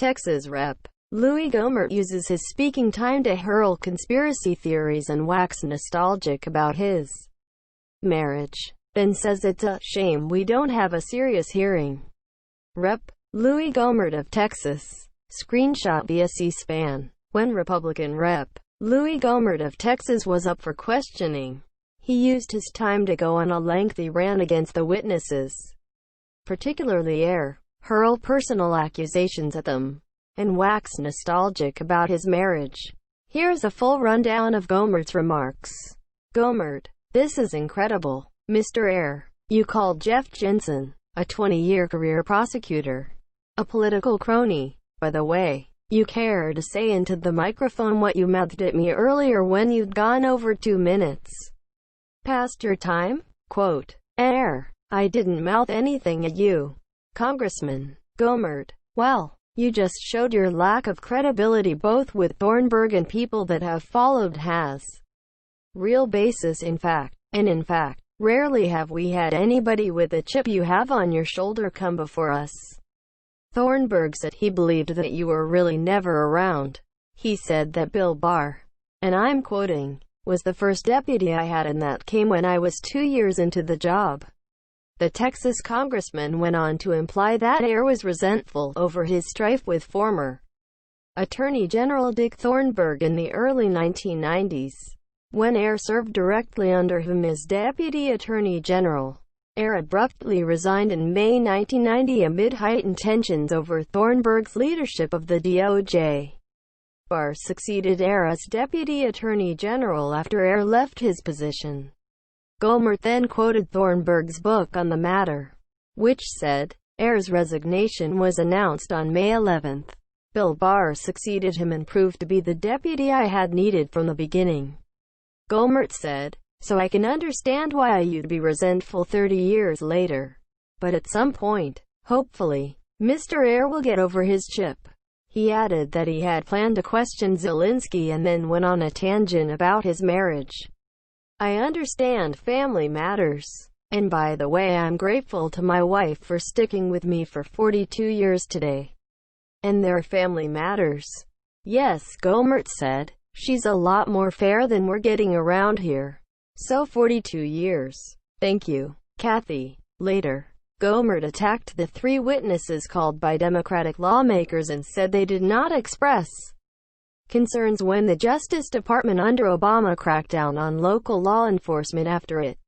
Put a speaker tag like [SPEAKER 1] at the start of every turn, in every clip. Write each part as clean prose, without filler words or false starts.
[SPEAKER 1] Texas Rep. Louis Gohmert uses his speaking time to hurl conspiracy theories and wax nostalgic about his marriage, then says it's a shame we don't have a serious hearing. Rep. Louis Gohmert of Texas. Screenshot via C-SPAN. When Republican Rep. Louis Gohmert of Texas was up for questioning, he used his time to go on a lengthy rant against the witnesses, particularly hurl personal accusations at them, and wax nostalgic about his marriage. Here's a full rundown of Gohmert's remarks. Gohmert: "This is incredible. Mr. You called Jeff Jensen, a 20-year career prosecutor, a political crony. By the way, you care to say into the microphone what you mouthed at me earlier when you'd gone over 2 minutes past your time?" Quote, "I didn't mouth anything at you, Congressman." Gohmert: "Well, you just showed your lack of credibility both with Thornburg and people that have followed has real basis in fact. And in fact, rarely have we had anybody with a chip you have on your shoulder come before us." Thornburg said he believed that you were really never around. He said that Bill Barr, and I'm quoting, "was the first deputy I had and that came when I was 2 years into the job." The Texas congressman went on to imply that was resentful over his strife with former Attorney General Dick Thornburg in the early 1990s, when served directly under him as Deputy Attorney General. Abruptly resigned in May 1990 amid heightened tensions over Thornburg's leadership of the DOJ. Barr succeeded as Deputy Attorney General after left his position. Gohmert then quoted Thornburg's book on the matter, which said, "Ayer's resignation was announced on May 11. Bill Barr succeeded him and proved to be the deputy I had needed from the beginning." Gohmert said, "So I can understand why you'd be resentful 30 years later. But at some point, hopefully, Mr. will get over his chip." He added that he had planned to question Zelinsky and then went on a tangent about his marriage. "I understand family matters. And by the way, I'm grateful to my wife for sticking with me for 42 years today. And their family matters." Yes, Gohmert said, "She's a lot more fair than we're getting around here. So 42 years. Thank you, Kathy." Later, Gohmert attacked the 3 witnesses called by Democratic lawmakers and said they did not express concerns when the Justice Department under Obama cracked down on local law enforcement after it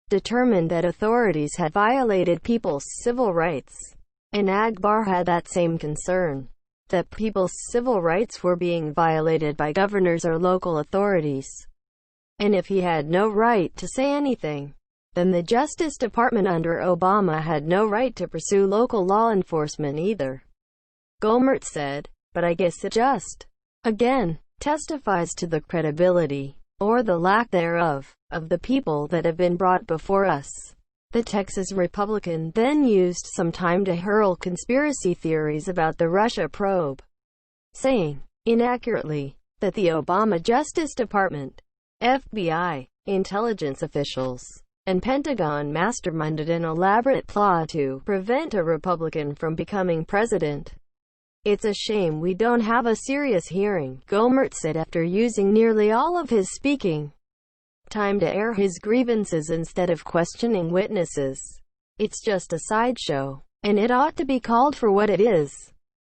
[SPEAKER 1] determined that authorities had violated people's civil rights. And Barr had that same concern, that people's civil rights were being violated by governors or local authorities. And if he had no right to say anything, then the Justice Department under Obama had no right to pursue local law enforcement either. Gohmert said, "But I guess it just, again, testifies to the credibility, or the lack thereof, of the people that have been brought before us." The Texas Republican then used some time to hurl conspiracy theories about the Russia probe, saying, inaccurately, that the Obama Justice Department, FBI, intelligence officials, and Pentagon masterminded an elaborate plot to prevent a Republican from becoming president. "It's a shame we don't have a serious hearing," Gohmert said after using nearly all of his speaking time to air his grievances instead of questioning witnesses. "It's just a sideshow, and it ought to be called for what it is."